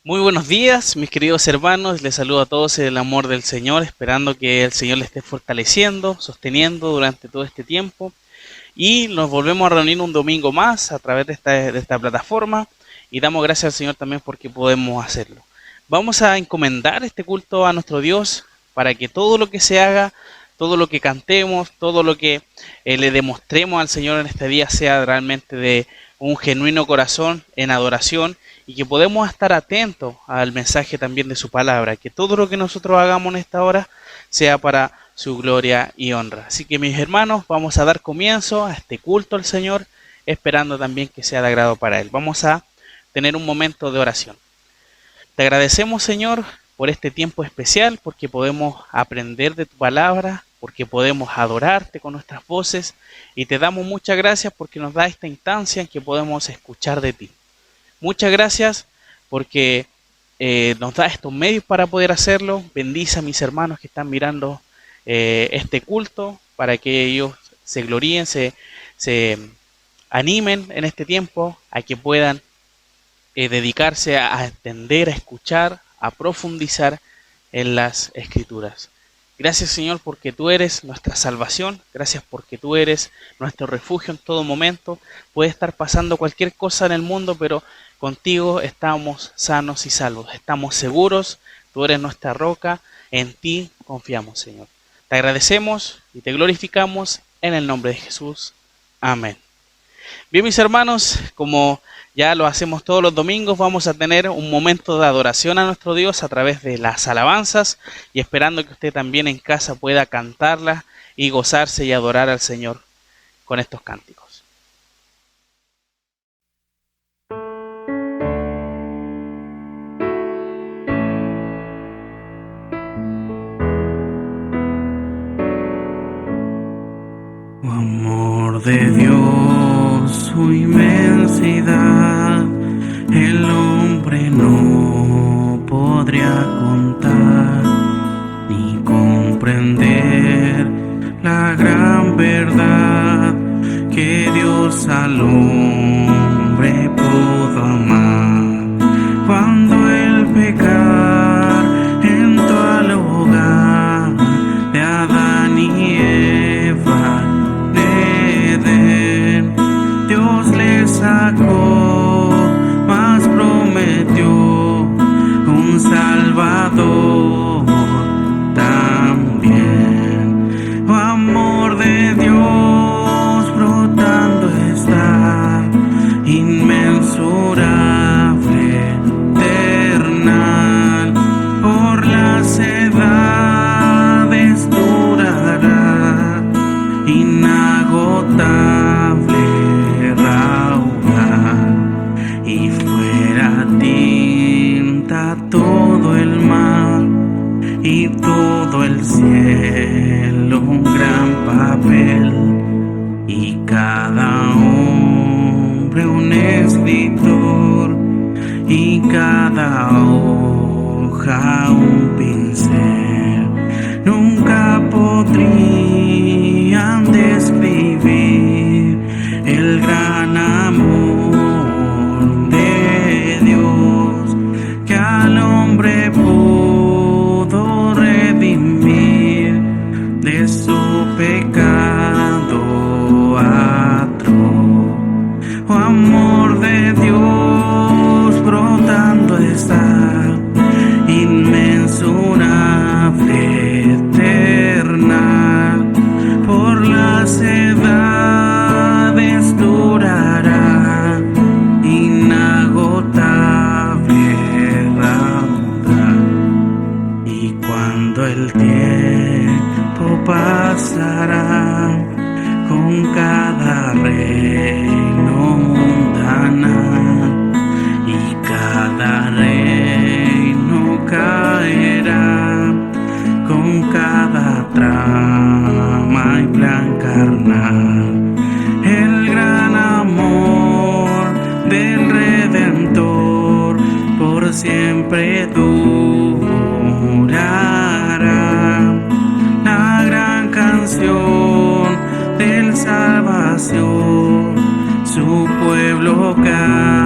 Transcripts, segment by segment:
Muy buenos días, mis queridos hermanos. Les saludo a todos en el amor del Señor, esperando que el Señor les esté fortaleciendo, sosteniendo durante todo este tiempo. Y nos volvemos a reunir un domingo más a través de esta plataforma y damos gracias al Señor también porque podemos hacerlo. Vamos a encomendar este culto a nuestro Dios para que todo lo que se haga, todo lo que cantemos, todo lo que le demostremos al Señor en este día sea realmente de un genuino corazón en adoración y que podemos estar atentos al mensaje también de su palabra, que todo lo que nosotros hagamos en esta hora sea para su gloria y honra. Así que mis hermanos, vamos a dar comienzo a este culto al Señor, esperando también que sea de agrado para Él. Vamos a tener un momento de oración. Te agradecemos, Señor, por este tiempo especial, porque podemos aprender de tu palabra, porque podemos adorarte con nuestras voces, y te damos muchas gracias porque nos da esta instancia en que podemos escuchar de ti. Muchas gracias porque nos da estos medios para poder hacerlo. Bendice a mis hermanos que están mirando este culto, para que ellos se gloríen, se animen en este tiempo, a que puedan dedicarse a entender, a escuchar, a profundizar en las Escrituras. Gracias, Señor, porque tú eres nuestra salvación. Gracias porque tú eres nuestro refugio en todo momento. Puede estar pasando cualquier cosa en el mundo, pero contigo estamos sanos y salvos. Estamos seguros. Tú eres nuestra roca. En ti confiamos, Señor. Te agradecemos y te glorificamos en el nombre de Jesús. Amén. Bien, mis hermanos, como ya lo hacemos todos los domingos, vamos a tener un momento de adoración a nuestro Dios a través de las alabanzas, y esperando que usted también en casa pueda cantarlas y gozarse y adorar al Señor con estos cánticos. Oh, amor de Dios, su inmensidad, el hombre no podría contar ni comprender la gran verdad que Dios al hombre pudo amar. Cuando el pecar entró al hogar de Adán y Eva, Dios le sacó, mas prometió un Salvador también. Oh, amor de Dios brotando está, inmensurable, eternal, por las edades durará, inagotable, y fuera tinta todo el mar y todo el cielo un gran papel, y cada hombre un escritor, y cada hoja un pincel. Nunca podrían describir el gran amor de Dios que al hombre pudo redimir de su pecado atroz. Oh, amor de Dios brotando está, inmensurable, eternal, por las edades durará, inagotable, raudal. Y cuando el tiempo pasará con cada reino mundana, y cada reino caerá con cada trama y plan carnal. El gran amor del Redentor por siempre durará. La gran canción del salvación su pueblo cantará.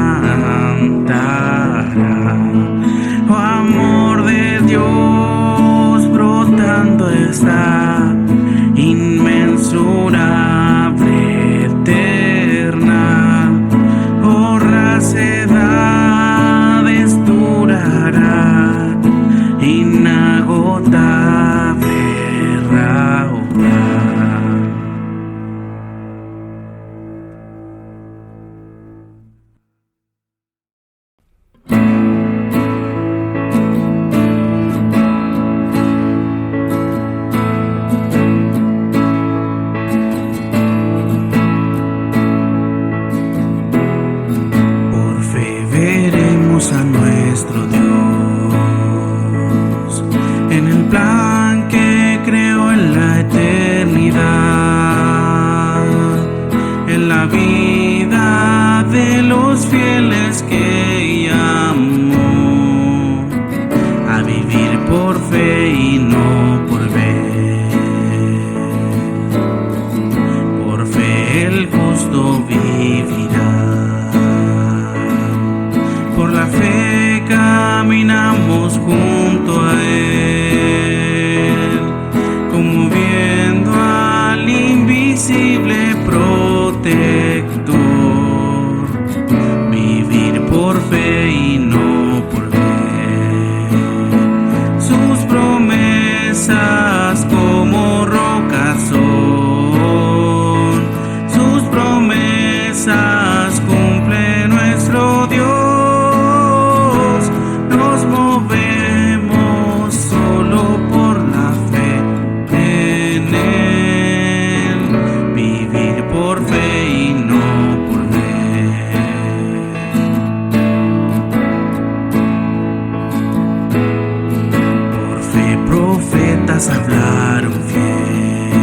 palabras hablaron fiel.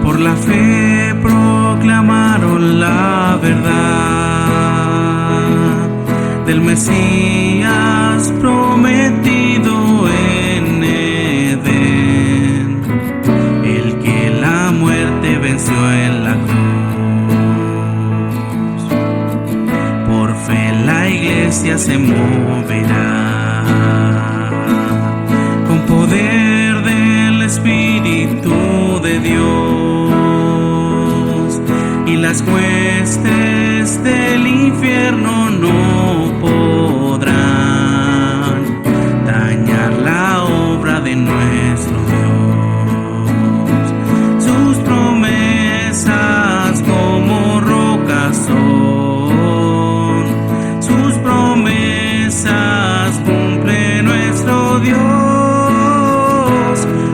Por la fe proclamaron la verdad del Mesías prometido en Edén, el que la muerte venció en la cruz. Por fe la iglesia se moverá con poder del Espíritu de Dios, y las huestes del infierno no podrán dañar la obra de nuestro Dios. Sus promesas como rocas son, sus promesas cumple nuestro Dios.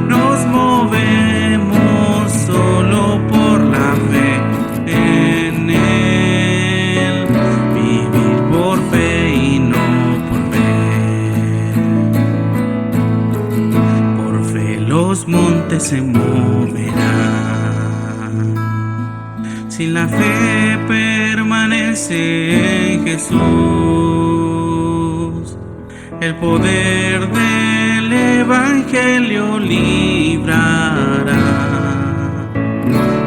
Nos movemos solo por la fe en Él, vivir por fe y no por ver. Por fe los montes se moverán. Si la fe permanece en Jesús, el poder del Evangelio librará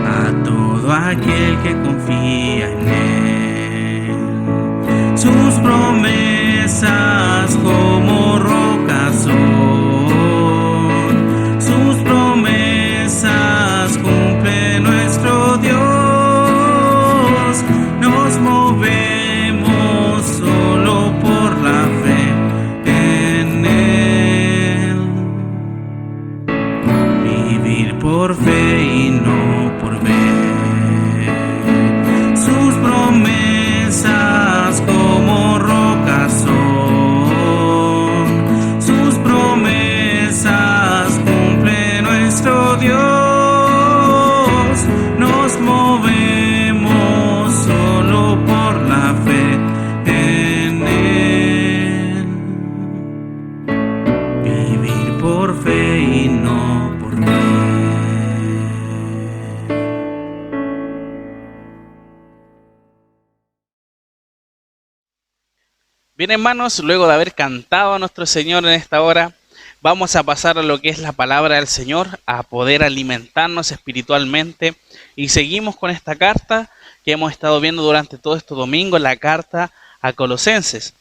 a todo aquel que confía en Él. Sus promesas como rocas son, sus promesas cumple nuestro Dios. Nos movemos solo por la fe en Él, vivir por fe y no por ver. Sus promesas como rocas son, sus promesas cumple nuestro Dios. Nos movemos solo por la fe en Él, vivir por fe y no por ver. Bien, hermanos, luego de haber cantado a nuestro Señor en esta hora, vamos a pasar a lo que es la palabra del Señor, a poder alimentarnos espiritualmente, y seguimos con esta carta que hemos estado viendo durante todo este domingo, la carta a Colosenses.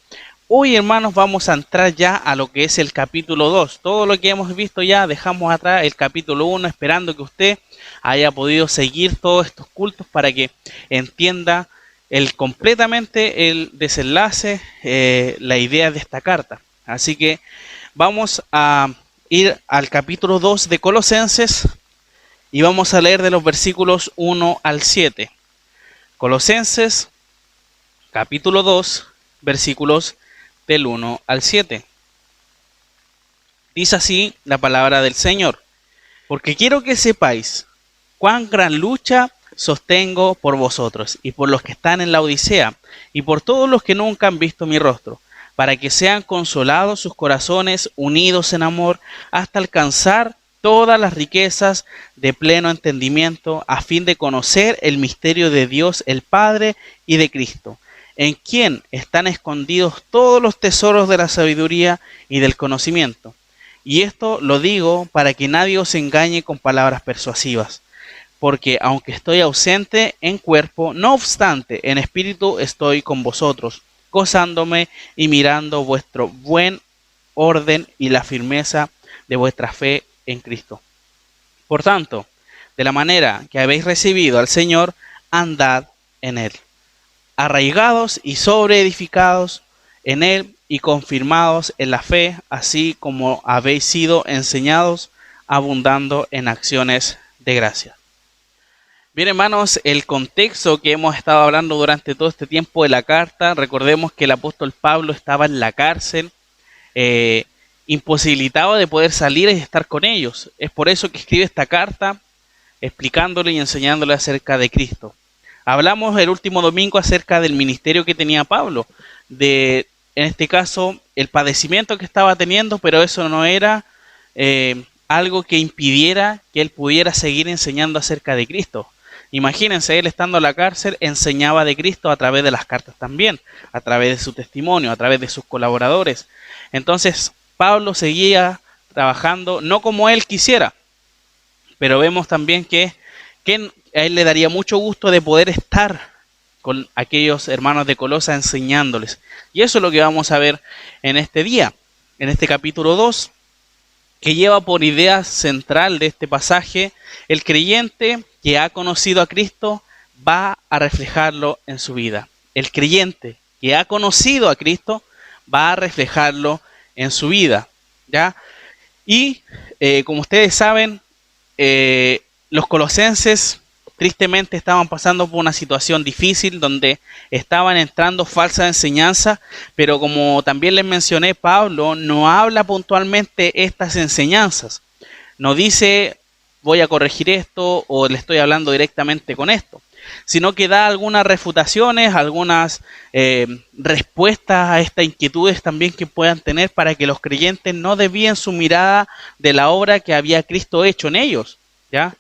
Hoy, hermanos, vamos a entrar ya a lo que es el capítulo 2. Todo lo que hemos visto ya dejamos atrás el capítulo 1, esperando que usted haya podido seguir todos estos cultos para que entienda completamente el desenlace, la idea de esta carta. Así que vamos a ir al capítulo 2 de Colosenses y vamos a leer de los versículos 1 al 7. Colosenses, capítulo 2, versículos del 1 al 7. Dice así la palabra del Señor: porque quiero que sepáis cuán gran lucha sostengo por vosotros y por los que están en la Odisea y por todos los que nunca han visto mi rostro, para que sean consolados sus corazones unidos en amor hasta alcanzar todas las riquezas de pleno entendimiento, a fin de conocer el misterio de Dios el Padre y de Cristo, en quien están escondidos todos los tesoros de la sabiduría y del conocimiento. Y esto lo digo para que nadie os engañe con palabras persuasivas. Porque aunque estoy ausente en cuerpo, no obstante en espíritu estoy con vosotros, gozándome y mirando vuestro buen orden y la firmeza de vuestra fe en Cristo. Por tanto, de la manera que habéis recibido al Señor, andad en Él, arraigados y sobreedificados en Él y confirmados en la fe, así como habéis sido enseñados, abundando en acciones de gracia. Bien, hermanos, el contexto que hemos estado hablando durante todo este tiempo de la carta, recordemos que el apóstol Pablo estaba en la cárcel, imposibilitado de poder salir y estar con ellos. Es por eso que escribe esta carta, explicándole y enseñándole acerca de Cristo. Hablamos el último domingo acerca del ministerio que tenía Pablo, en este caso, el padecimiento que estaba teniendo, pero eso no era algo que impidiera que él pudiera seguir enseñando acerca de Cristo. Imagínense, él estando en la cárcel enseñaba de Cristo a través de las cartas también, a través de su testimonio, a través de sus colaboradores. Entonces Pablo seguía trabajando no como él quisiera, pero vemos también que a él le daría mucho gusto de poder estar con aquellos hermanos de Colosas enseñándoles. Y eso es lo que vamos a ver en este día, en este capítulo 2, que lleva por idea central de este pasaje: el creyente que ha conocido a Cristo va a reflejarlo en su vida. El creyente que ha conocido a Cristo va a reflejarlo en su vida, ¿ya? Y como ustedes saben, los colosenses tristemente estaban pasando por una situación difícil donde estaban entrando falsas enseñanzas, pero como también les mencioné, Pablo no habla puntualmente estas enseñanzas. No dice voy a corregir esto o le estoy hablando directamente con esto, sino que da algunas refutaciones, algunas respuestas a estas inquietudes también que puedan tener para que los creyentes no desvíen su mirada de la obra que había Cristo hecho en ellos, ¿ya?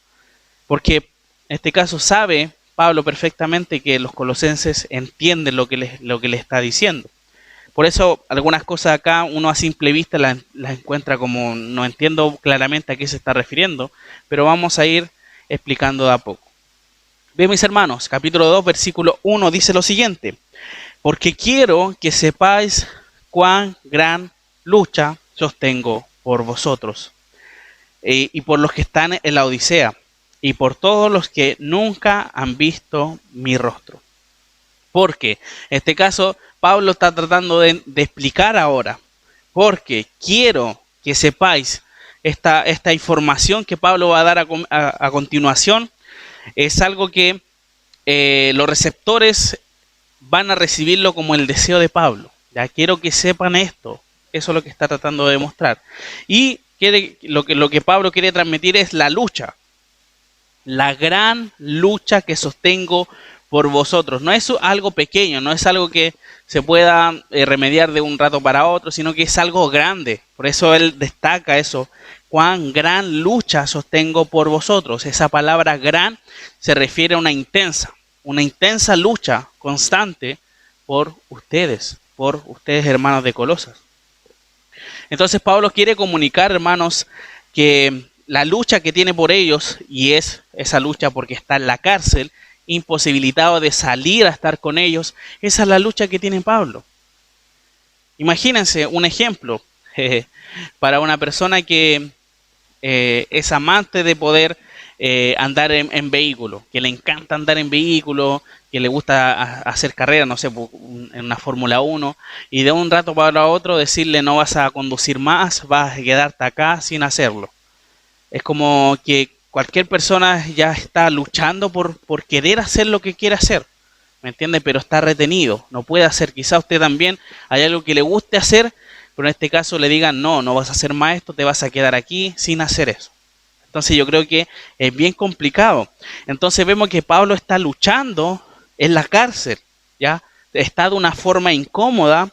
Porque en este caso sabe Pablo perfectamente que los colosenses entienden lo que le está diciendo. Por eso algunas cosas acá uno a simple vista las encuentra como no entiendo claramente a qué se está refiriendo, pero vamos a ir explicando de a poco. Bien, mis hermanos, capítulo 2, versículo 1 dice lo siguiente: porque quiero que sepáis cuán gran lucha sostengo por vosotros y por los que están en la Odisea y por todos los que nunca han visto mi rostro. Porque en este caso Pablo está tratando de explicar ahora, porque quiero que sepáis esta información que Pablo va a dar a continuación. Es algo que los receptores van a recibirlo como el deseo de Pablo. Ya quiero que sepan esto. Eso es lo que está tratando de demostrar. Y lo que Pablo quiere transmitir es la lucha. La gran lucha que sostengo por vosotros. No es algo pequeño, no es algo que se pueda remediar de un rato para otro, sino que es algo grande. Por eso él destaca eso. Cuán gran lucha sostengo por vosotros. Esa palabra gran se refiere a una intensa lucha constante por ustedes hermanos de Colosas. Entonces Pablo quiere comunicar, hermanos, que la lucha que tiene por ellos, y es esa lucha porque está en la cárcel, imposibilitado de salir a estar con ellos, esa es la lucha que tiene Pablo. Imagínense un ejemplo para una persona que es amante de poder andar en vehículo, que le encanta andar en vehículo, que le gusta hacer carreras, no sé, en una Fórmula 1, y de un rato para otro decirle no vas a conducir más, vas a quedarte acá sin hacerlo. Es como que cualquier persona ya está luchando por querer hacer lo que quiere hacer, ¿me entiende? Pero está retenido, no puede hacer. Quizá usted también hay algo que le guste hacer, pero en este caso le digan no vas a hacer más esto, te vas a quedar aquí sin hacer eso. Entonces yo creo que es bien complicado. Entonces vemos que Pablo está luchando en la cárcel, ¿ya? Está de una forma incómoda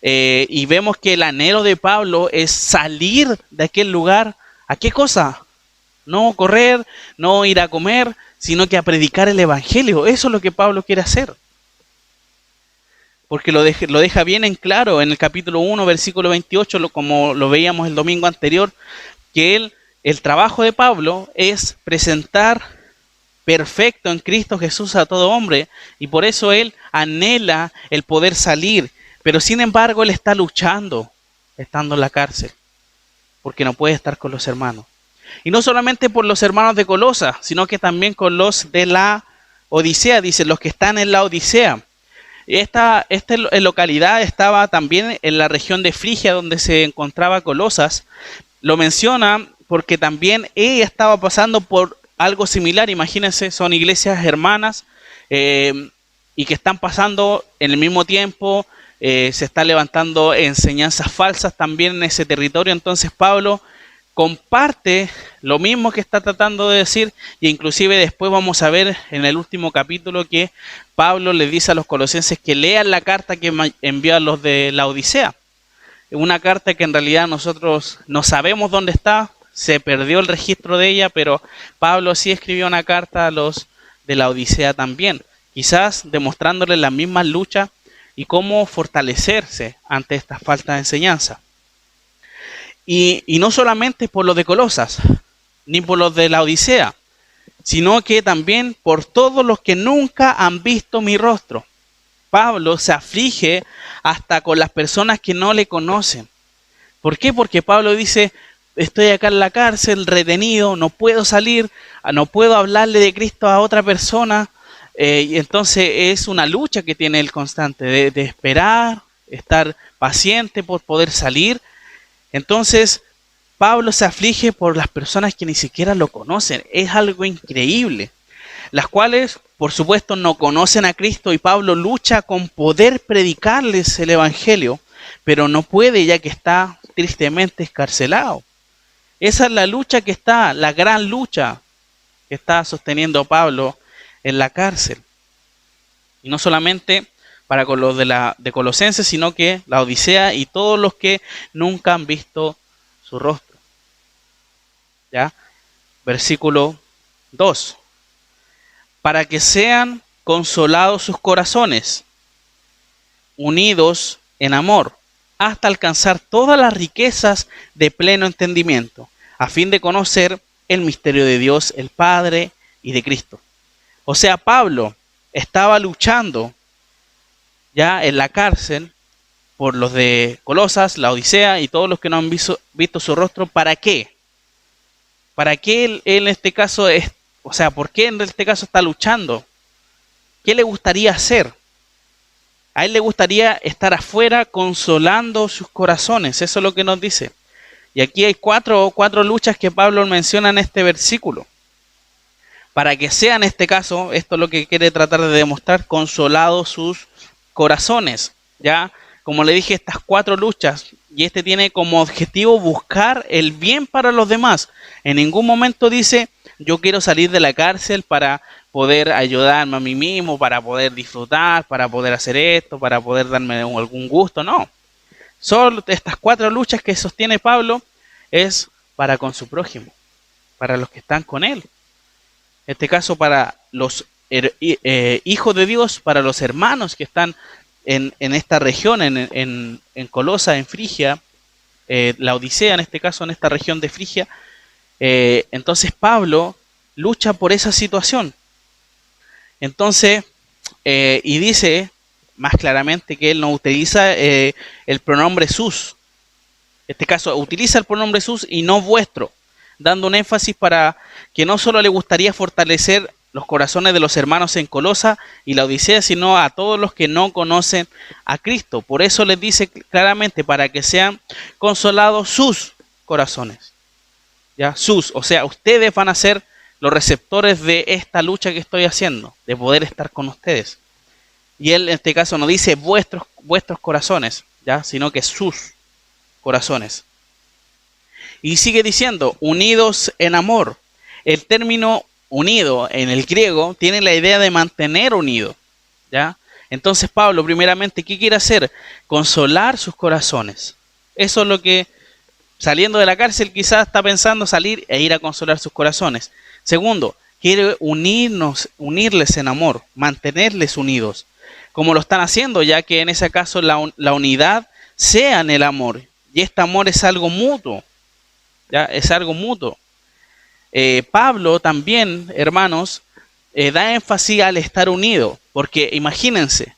y vemos que el anhelo de Pablo es salir de aquel lugar. ¿A qué cosa? No correr, no ir a comer, sino que a predicar el evangelio. Eso es lo que Pablo quiere hacer. Porque lo deja bien en claro en el capítulo 1, versículo 28, como lo veíamos el domingo anterior, que el trabajo de Pablo es presentar perfecto en Cristo Jesús a todo hombre, y por eso él anhela el poder salir, pero sin embargo él está luchando, estando en la cárcel, porque no puede estar con los hermanos. Y no solamente por los hermanos de Colosas, sino que también con los de la Odisea, dice, los que están en la Odisea. Esta localidad estaba también en la región de Frigia, donde se encontraba Colosas. Lo menciona porque también ella estaba pasando por algo similar. Imagínense, son iglesias hermanas y que están pasando en el mismo tiempo. Se están levantando enseñanzas falsas también en ese territorio. Entonces Pablo comparte lo mismo que está tratando de decir, e inclusive después vamos a ver en el último capítulo que Pablo le dice a los colosenses que lean la carta que envió a los de la Odisea. una carta que en realidad nosotros no sabemos dónde está, se perdió el registro de ella, pero Pablo sí escribió una carta a los de la Odisea también, quizás demostrándoles las mismas luchas y cómo fortalecerse ante esta falta de enseñanza. Y no solamente por los de Colosas, ni por los de la Odisea, sino que también por todos los que nunca han visto mi rostro. Pablo se aflige hasta con las personas que no le conocen. ¿Por qué? Porque Pablo dice, estoy acá en la cárcel, retenido, no puedo salir, no puedo hablarle de Cristo a otra persona. Y entonces es una lucha que tiene él constante, de esperar, estar paciente por poder salir. Entonces Pablo se aflige por las personas que ni siquiera lo conocen. Es algo increíble. Las cuales, por supuesto, no conocen a Cristo y Pablo lucha con poder predicarles el Evangelio, pero no puede ya que está tristemente escarcelado. Esa es la lucha que está, la gran lucha que está sosteniendo Pablo en la cárcel. Y no solamente para con los de Colosenses, sino que la Odisea y todos los que nunca han visto su rostro. ¿Ya? Versículo 2. Para que sean consolados sus corazones, unidos en amor, hasta alcanzar todas las riquezas de pleno entendimiento, a fin de conocer el misterio de Dios, el Padre y de Cristo. O sea, Pablo estaba luchando ya en la cárcel por los de Colosas, la Odisea y todos los que no han visto su rostro. ¿Para qué? ¿Para qué él en este caso por qué en este caso está luchando? ¿Qué le gustaría hacer? A él le gustaría estar afuera consolando sus corazones. Eso es lo que nos dice. Y aquí hay cuatro luchas que Pablo menciona en este versículo. Para que sea en este caso, esto es lo que quiere tratar de demostrar, consolados sus corazones. Ya, como le dije, estas 4 luchas, y este tiene como objetivo buscar el bien para los demás. En ningún momento dice, yo quiero salir de la cárcel para poder ayudarme a mí mismo, para poder disfrutar, para poder hacer esto, para poder darme algún gusto. No. Solo estas 4 luchas que sostiene Pablo es para con su prójimo, para los que están con él. En este caso para los hijos de Dios, para los hermanos que están en esta región, en Colosa, en Frigia, la Odisea en este caso, en esta región de Frigia. Entonces Pablo lucha por esa situación. Entonces, y dice más claramente que él no utiliza el pronombre sus. En este caso, utiliza el pronombre sus y no vuestro, dando un énfasis para que no solo le gustaría fortalecer los corazones de los hermanos en Colosa y la Odisea, sino a todos los que no conocen a Cristo. Por eso les dice claramente, para que sean consolados sus corazones. ¿Ya? Sus, o sea, ustedes van a ser los receptores de esta lucha que estoy haciendo, de poder estar con ustedes. Y él en este caso no dice vuestros corazones, ¿ya? Sino que sus corazones. Y sigue diciendo, unidos en amor. El término unido en el griego tiene la idea de mantener unido, ¿ya? Entonces Pablo, primeramente, ¿qué quiere hacer? Consolar sus corazones. Eso es lo que, saliendo de la cárcel, quizás está pensando salir e ir a consolar sus corazones. Segundo, quiere unirles en amor, mantenerles unidos, como lo están haciendo, ya que en ese caso la unidad sea en el amor. Y este amor es algo mutuo, ¿ya? Es algo mutuo. Pablo también, hermanos, da énfasis al estar unido, porque imagínense,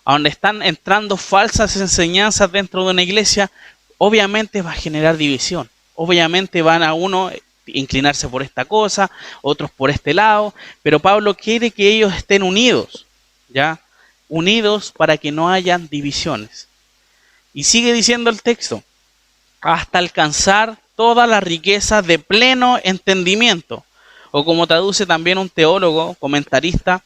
a donde están entrando falsas enseñanzas dentro de una iglesia, obviamente va a generar división. Obviamente van a uno inclinarse por esta cosa, otros por este lado, pero Pablo quiere que ellos estén unidos, ¿ya? Unidos para que no hayan divisiones. Y sigue diciendo el texto, hasta alcanzar todas las riquezas de pleno entendimiento. O como traduce también un teólogo, comentarista,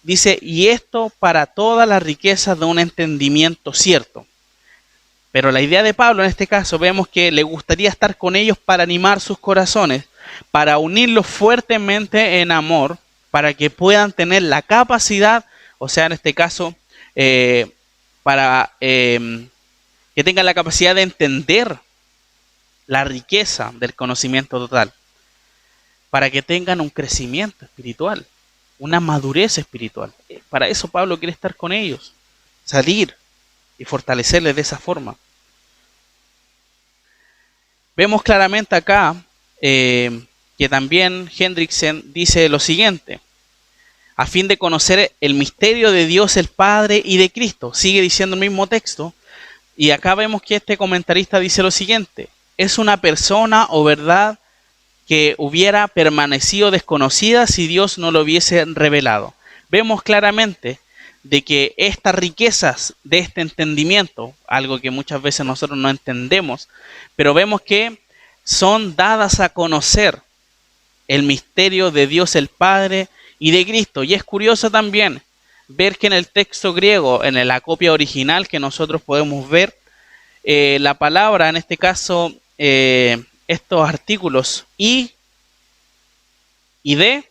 dice, y esto para todas las riquezas de un entendimiento cierto. Pero la idea de Pablo en este caso, vemos que le gustaría estar con ellos para animar sus corazones, para unirlos fuertemente en amor, para que puedan tener la capacidad, o sea, en este caso, para que tengan la capacidad de entender la riqueza del conocimiento total, para que tengan un crecimiento espiritual, una madurez espiritual. Para eso Pablo quiere estar con ellos, salir y fortalecerles de esa forma. Vemos claramente acá que también Hendriksen dice lo siguiente: a fin de conocer el misterio de Dios el Padre y de Cristo. Sigue diciendo el mismo texto, y acá vemos que este comentarista dice lo siguiente: es una persona o verdad que hubiera permanecido desconocida si Dios no lo hubiese revelado. Vemos claramente de que estas riquezas de este entendimiento, algo que muchas veces nosotros no entendemos, pero vemos que son dadas a conocer el misterio de Dios el Padre y de Cristo. Y es curioso también ver que en el texto griego, en la copia original que nosotros podemos ver, la palabra, en este caso, estos artículos y de,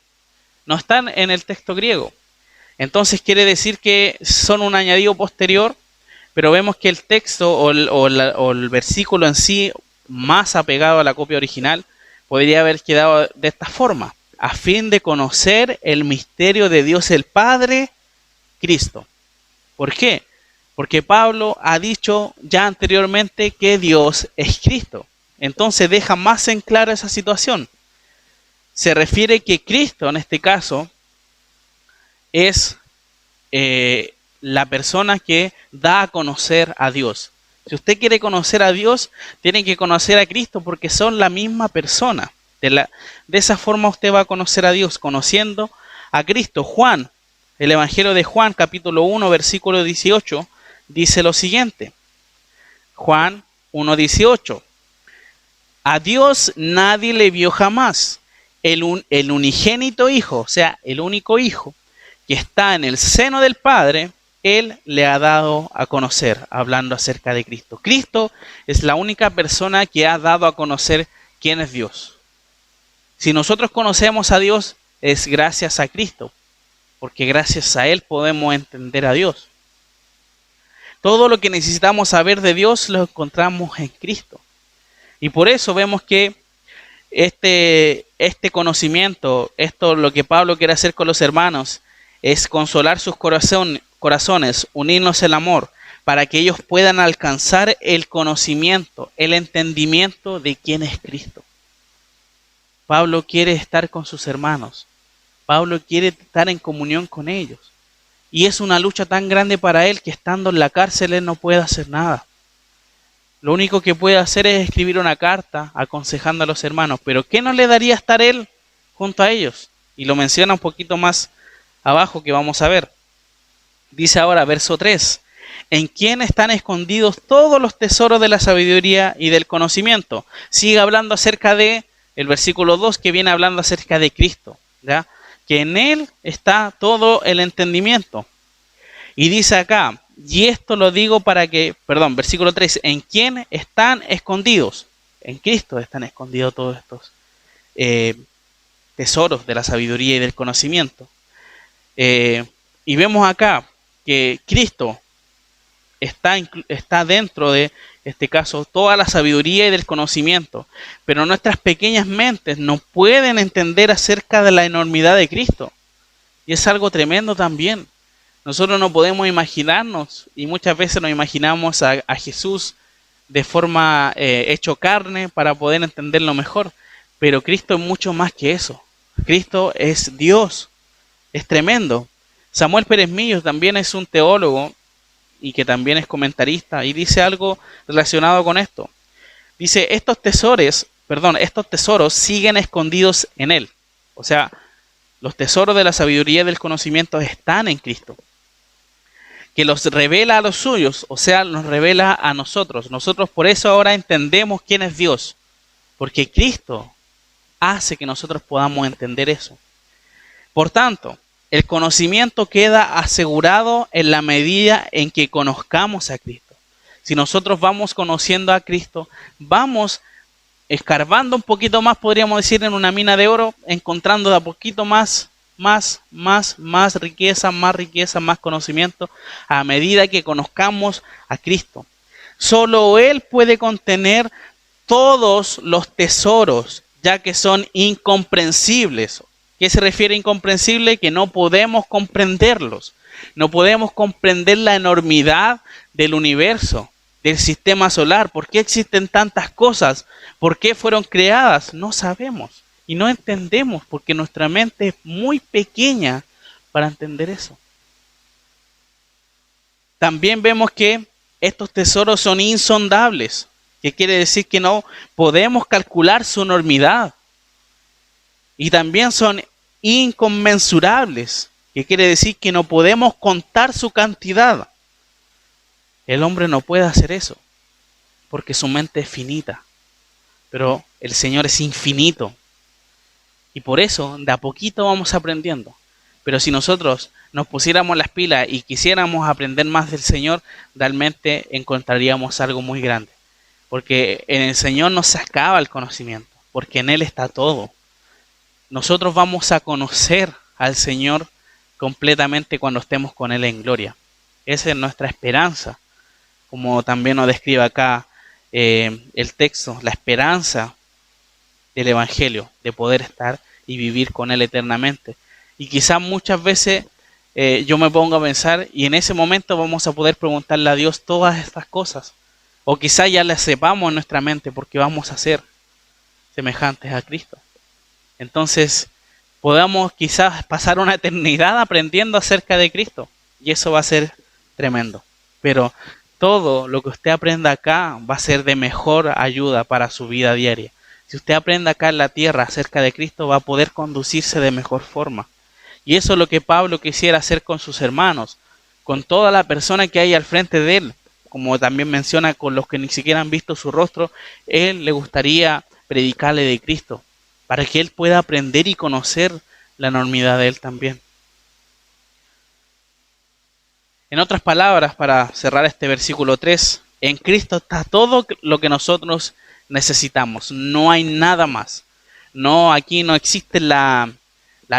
no están en el texto griego. Entonces quiere decir que son un añadido posterior, pero vemos que el texto o el versículo en sí, más apegado a la copia original, podría haber quedado de esta forma: a fin de conocer el misterio de Dios el Padre, Cristo. ¿Por qué? Porque Pablo ha dicho ya anteriormente que Dios es Cristo. Entonces deja más en claro esa situación. Se refiere que Cristo, en este caso, es la persona que da a conocer a Dios. Si usted quiere conocer a Dios, tiene que conocer a Cristo, porque son la misma persona. De esa forma usted va a conocer a Dios, conociendo a Cristo. Juan, el Evangelio de Juan, capítulo 1, versículo 18, dice lo siguiente. Juan 1:18. A Dios nadie le vio jamás. El unigénito Hijo, o sea, el único Hijo, que está en el seno del Padre, Él le ha dado a conocer, hablando acerca de Cristo. Cristo es la única persona que ha dado a conocer quién es Dios. Si nosotros conocemos a Dios, es gracias a Cristo, porque gracias a Él podemos entender a Dios. Todo lo que necesitamos saber de Dios lo encontramos en Cristo. Y por eso vemos que este conocimiento, esto lo que Pablo quiere hacer con los hermanos, es consolar sus corazones, unirnos en amor, para que ellos puedan alcanzar el conocimiento, el entendimiento de quién es Cristo. Pablo quiere estar con sus hermanos. Pablo quiere estar en comunión con ellos. Y es una lucha tan grande para él que estando en la cárcel él no puede hacer nada. Lo único que puede hacer es escribir una carta aconsejando a los hermanos. Pero ¿qué no le daría estar él junto a ellos? Y lo menciona un poquito más abajo, que vamos a ver. Dice ahora, verso 3. ¿En quién están escondidos todos los tesoros de la sabiduría y del conocimiento? Sigue hablando acerca de el versículo 2, que viene hablando acerca de Cristo, ¿ya? Que en Él está todo el entendimiento. Y dice acá, y esto lo digo para que, versículo 3, ¿en quién están escondidos? En Cristo están escondidos todos estos tesoros de la sabiduría y del conocimiento. Y vemos acá que Cristo está dentro de este caso toda la sabiduría y del conocimiento, pero nuestras pequeñas mentes no pueden entender acerca de la enormidad de Cristo, y es algo tremendo también. Nosotros no podemos imaginarnos, y muchas veces nos imaginamos a Jesús de forma hecho carne para poder entenderlo mejor, pero Cristo es mucho más que eso. Cristo es Dios, es tremendo. Samuel Pérez Millos también es un teólogo y que también es comentarista, y dice algo relacionado con esto. Dice, estos tesoros siguen escondidos en Él. O sea, los tesoros de la sabiduría y del conocimiento están en Cristo, que los revela a los suyos, o sea, nos revela a nosotros. Nosotros por eso ahora entendemos quién es Dios, porque Cristo hace que nosotros podamos entender eso. Por tanto, el conocimiento queda asegurado en la medida en que conozcamos a Cristo. Si nosotros vamos conociendo a Cristo, vamos escarbando un poquito más, podríamos decir, en una mina de oro, encontrando de a poquito más riqueza, más conocimiento, a medida que conozcamos a Cristo. Solo Él puede contener todos los tesoros, ya que son incomprensibles. ¿Qué se refiere a incomprensible? Que no podemos comprenderlos. No podemos comprender la enormidad del universo, del sistema solar. ¿Por qué existen tantas cosas? ¿Por qué fueron creadas? No sabemos y no entendemos porque nuestra mente es muy pequeña para entender eso. También vemos que estos tesoros son insondables, que quiere decir que no podemos calcular su enormidad. Y también son inconmensurables, que quiere decir que no podemos contar su cantidad. El hombre no puede hacer eso, porque su mente es finita, pero el Señor es infinito. Y por eso, de a poquito vamos aprendiendo. Pero si nosotros nos pusiéramos las pilas y quisiéramos aprender más del Señor, realmente encontraríamos algo muy grande. Porque en el Señor no se acaba el conocimiento, porque en Él está todo. Nosotros vamos a conocer al Señor completamente cuando estemos con Él en gloria. Esa es nuestra esperanza, como también nos describe acá el texto, la esperanza del Evangelio, de poder estar y vivir con Él eternamente. Y quizás muchas veces yo me pongo a pensar y en ese momento vamos a poder preguntarle a Dios todas estas cosas. O quizás ya las sepamos en nuestra mente porque vamos a ser semejantes a Cristo. Entonces podamos quizás pasar una eternidad aprendiendo acerca de Cristo. Y eso va a ser tremendo. Pero todo lo que usted aprenda acá va a ser de mejor ayuda para su vida diaria. Si usted aprende acá en la tierra acerca de Cristo, va a poder conducirse de mejor forma. Y eso es lo que Pablo quisiera hacer con sus hermanos, con toda la persona que hay al frente de él. Como también menciona, con los que ni siquiera han visto su rostro, él le gustaría predicarle de Cristo, para que él pueda aprender y conocer la enormidad de él también. En otras palabras, para cerrar este versículo 3, en Cristo está todo lo que nosotros necesitamos, no hay nada más. No, aquí no existe la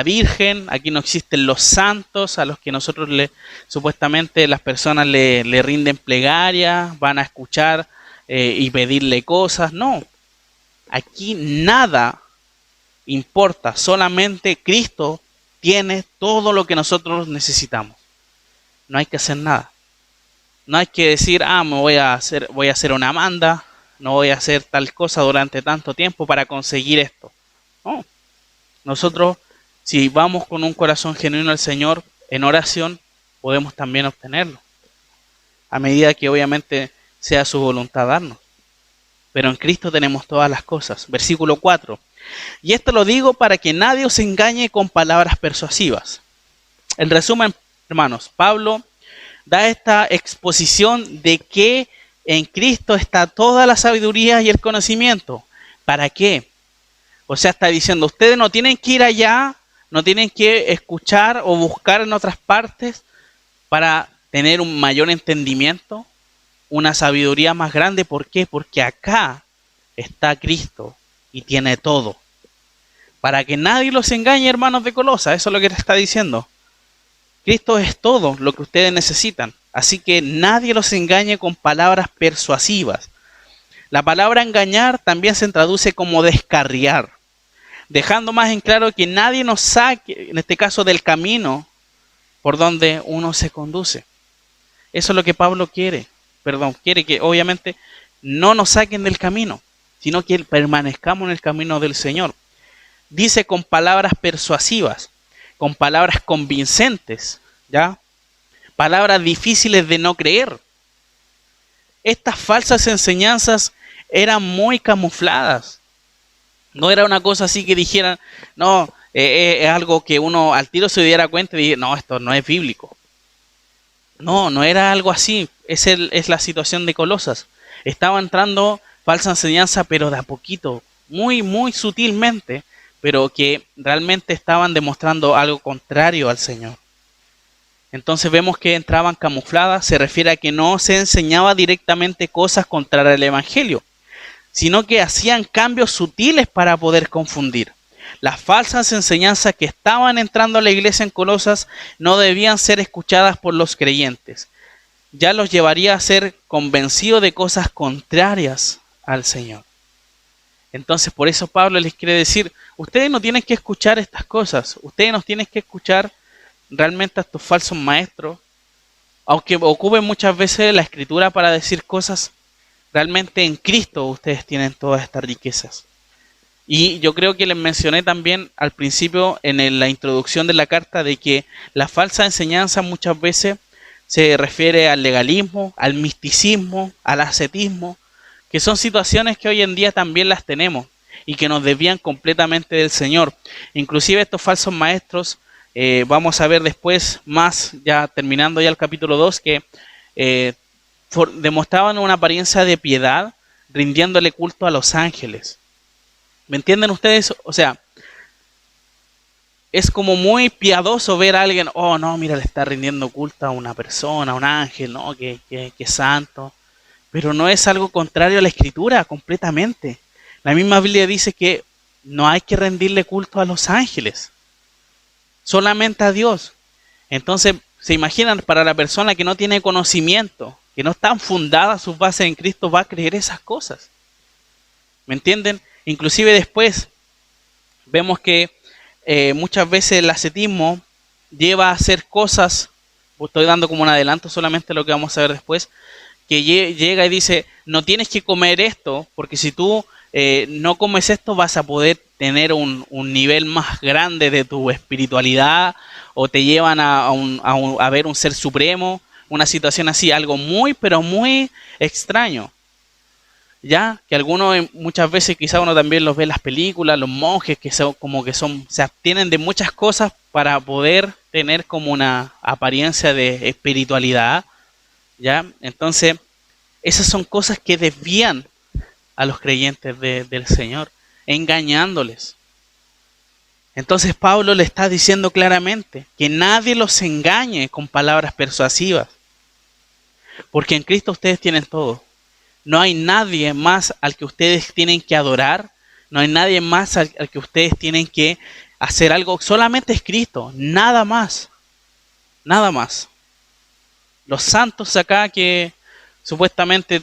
Virgen, aquí no existen los santos a los que nosotros supuestamente las personas le rinden plegaria, van a escuchar y pedirle cosas. No, aquí nada importa, solamente Cristo tiene todo lo que nosotros necesitamos. No hay que hacer nada. No hay que decir, voy a hacer una manda, no voy a hacer tal cosa durante tanto tiempo para conseguir esto. No, nosotros si vamos con un corazón genuino al Señor en oración, podemos también obtenerlo. A medida que obviamente sea su voluntad darnos. Pero en Cristo tenemos todas las cosas. Versículo 4. Y esto lo digo para que nadie os engañe con palabras persuasivas. En resumen, hermanos, Pablo da esta exposición de que en Cristo está toda la sabiduría y el conocimiento. ¿Para qué? O sea, está diciendo, ustedes no tienen que ir allá, no tienen que escuchar o buscar en otras partes para tener un mayor entendimiento, una sabiduría más grande. ¿Por qué? Porque acá está Cristo y tiene todo. Para que nadie los engañe, hermanos de Colosas, eso es lo que está diciendo. Cristo es todo lo que ustedes necesitan. Así que nadie los engañe con palabras persuasivas. La palabra engañar también se traduce como descarriar, dejando más en claro que nadie nos saque, en este caso, del camino por donde uno se conduce. Eso es lo que Pablo quiere. Quiere que obviamente no nos saquen del camino, sino que permanezcamos en el camino del Señor. Dice con palabras persuasivas, con palabras convincentes, ¿ya? Palabras difíciles de no creer. Estas falsas enseñanzas eran muy camufladas. No era una cosa así que dijeran, no, es algo que uno al tiro se diera cuenta y dijera, no, esto no es bíblico. No era algo así. Es la situación de Colosas. Estaba entrando falsa enseñanza, pero de a poquito, muy, muy sutilmente, pero que realmente estaban demostrando algo contrario al Señor. Entonces vemos que entraban camufladas, se refiere a que no se enseñaba directamente cosas contrarias al Evangelio, sino que hacían cambios sutiles para poder confundir. Las falsas enseñanzas que estaban entrando a la iglesia en Colosas no debían ser escuchadas por los creyentes. ya los llevaría a ser convencidos de cosas contrarias al Señor. Entonces, por eso Pablo les quiere decir, ustedes no tienen que escuchar estas cosas, ustedes no tienen que escuchar realmente a estos falsos maestros, aunque ocupen muchas veces la escritura para decir cosas, realmente en Cristo ustedes tienen todas estas riquezas. Y yo creo que les mencioné también al principio en la introducción de la carta de que la falsa enseñanza muchas veces se refiere al legalismo, al misticismo, al ascetismo, que son situaciones que hoy en día también las tenemos y que nos desvían completamente del Señor. Inclusive estos falsos maestros, vamos a ver después más, ya terminando ya el capítulo 2, que demostraban una apariencia de piedad rindiéndole culto a los ángeles. ¿Me entienden ustedes? O sea, es como muy piadoso ver a alguien, oh no, mira, le está rindiendo culto a una persona, a un ángel, no, que santo. Pero no es algo contrario a la escritura, completamente. La misma Biblia dice que no hay que rendirle culto a los ángeles, solamente a Dios. Entonces, se imaginan, para la persona que no tiene conocimiento, que no están fundadas sus bases en Cristo, va a creer esas cosas. ¿Me entienden? Inclusive después vemos que muchas veces el ascetismo lleva a hacer cosas, estoy dando como un adelanto solamente lo que vamos a ver después, que llega y dice, no tienes que comer esto, porque si tú no comes esto vas a poder tener un nivel más grande de tu espiritualidad, o te llevan a ver un ser supremo, una situación así, algo muy, pero muy extraño. Ya, que algunos muchas veces quizá uno también los ve en las películas, los monjes que son como que se abstienen de muchas cosas para poder tener como una apariencia de espiritualidad, ya. Entonces, esas son cosas que desvían a los creyentes del Señor, engañándoles. Entonces Pablo le está diciendo claramente que nadie los engañe con palabras persuasivas, porque en Cristo ustedes tienen todo. No hay nadie más al que ustedes tienen que adorar. No hay nadie más al que ustedes tienen que hacer algo. Solamente es Cristo. Nada más. Nada más. Los santos acá que supuestamente,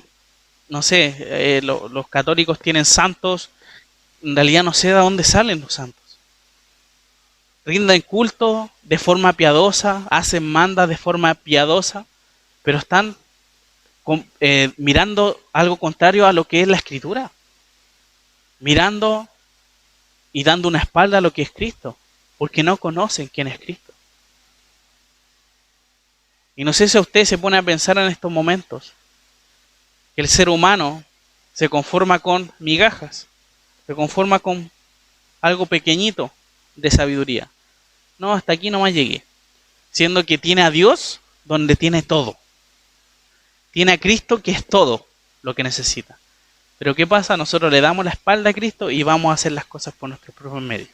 no sé, los católicos tienen santos. En realidad no sé de dónde salen los santos. Rinden culto de forma piadosa. Hacen mandas de forma piadosa. Pero están mirando algo contrario a lo que es la escritura, mirando y dando una espalda a lo que es Cristo, porque no conocen quién es Cristo. Y no sé si usted se pone a pensar en estos momentos que el ser humano se conforma con migajas, se conforma con algo pequeñito de sabiduría. No, hasta aquí nomás llegué, siendo que tiene a Dios donde tiene todo. Tiene a Cristo, que es todo lo que necesita. Pero ¿qué pasa? Nosotros le damos la espalda a Cristo y vamos a hacer las cosas por nuestros propios medios.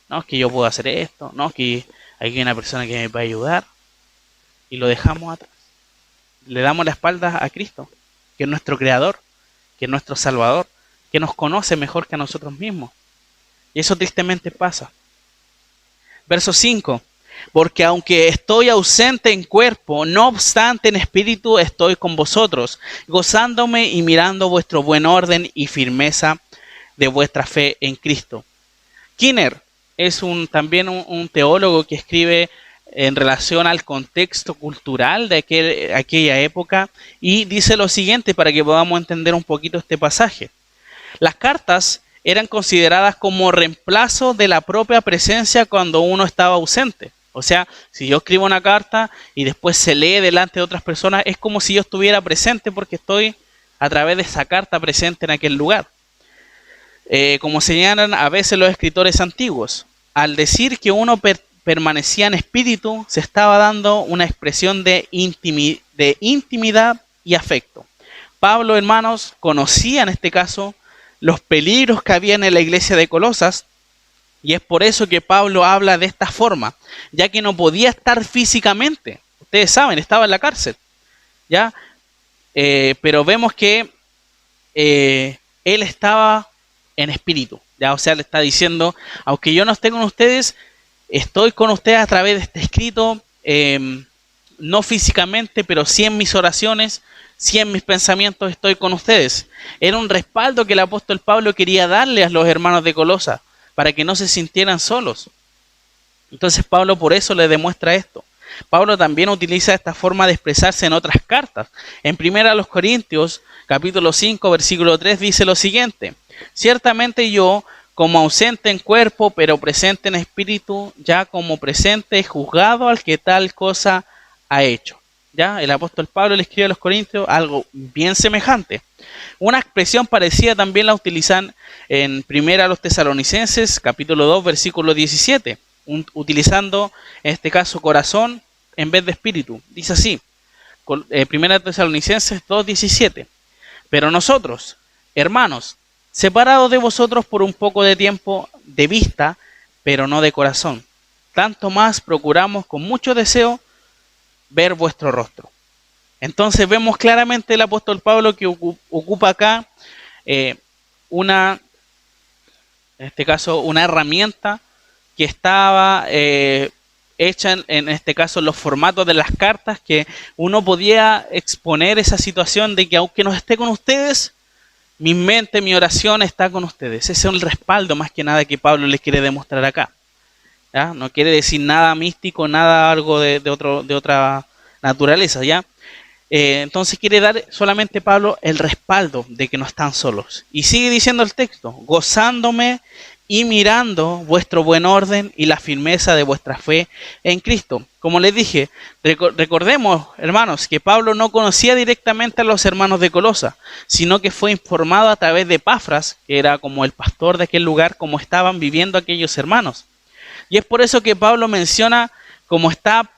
No, es que yo puedo hacer esto, no, es que hay una persona que me va a ayudar. Y lo dejamos atrás. Le damos la espalda a Cristo, que es nuestro Creador, que es nuestro Salvador, que nos conoce mejor que a nosotros mismos. Y eso tristemente pasa. Verso 5. Porque aunque estoy ausente en cuerpo, no obstante en espíritu estoy con vosotros, gozándome y mirando vuestro buen orden y firmeza de vuestra fe en Cristo. Skinner es también un teólogo que escribe en relación al contexto cultural de aquella época y dice lo siguiente para que podamos entender un poquito este pasaje. Las cartas eran consideradas como reemplazo de la propia presencia cuando uno estaba ausente. O sea, si yo escribo una carta y después se lee delante de otras personas, es como si yo estuviera presente porque estoy a través de esa carta presente en aquel lugar. Como señalan a veces los escritores antiguos, al decir que uno permanecía en espíritu, se estaba dando una expresión de intimidad y afecto. Pablo, hermanos, conocía en este caso los peligros que había en la iglesia de Colosas, y es por eso que Pablo habla de esta forma, ya que no podía estar físicamente. Ustedes saben, estaba en la cárcel, ¿ya? Pero vemos que él estaba en espíritu, ¿ya? O sea, le está diciendo, aunque yo no esté con ustedes, estoy con ustedes a través de este escrito, no físicamente, pero sí en mis oraciones, sí en mis pensamientos estoy con ustedes. Era un respaldo que el apóstol Pablo quería darle a los hermanos de Colosa, para que no se sintieran solos. Entonces Pablo por eso le demuestra esto. Pablo también utiliza esta forma de expresarse en otras cartas. En 1 Corintios, capítulo 5, versículo 3, dice lo siguiente: ciertamente yo, como ausente en cuerpo, pero presente en espíritu, ya como presente he juzgado al que tal cosa ha hecho. Ya, el apóstol Pablo le escribe a los Corintios algo bien semejante. Una expresión parecida también la utilizan en 1 Tesalonicenses, capítulo 2, versículo 17, utilizando en este caso corazón en vez de espíritu. Dice así, 1 Tesalonicenses 2, 17: pero nosotros, hermanos, separados de vosotros por un poco de tiempo de vista, pero no de corazón, tanto más procuramos con mucho deseo ver vuestro rostro. Entonces vemos claramente el apóstol Pablo que ocupa acá en este caso, una herramienta que estaba hecha en este caso en los formatos de las cartas, que uno podía exponer esa situación de que aunque no esté con ustedes, mi mente, mi oración está con ustedes. Ese es el respaldo más que nada que Pablo les quiere demostrar acá. ¿Ya? No quiere decir nada místico, nada algo de otra naturaleza, ¿ya? Entonces quiere dar solamente Pablo el respaldo de que no están solos. Y sigue diciendo el texto: gozándome y mirando vuestro buen orden y la firmeza de vuestra fe en Cristo. Como les dije, recordemos, hermanos, que Pablo no conocía directamente a los hermanos de Colosa, sino que fue informado a través de Epafras, que era como el pastor de aquel lugar, cómo estaban viviendo aquellos hermanos. Y es por eso que Pablo menciona cómo está,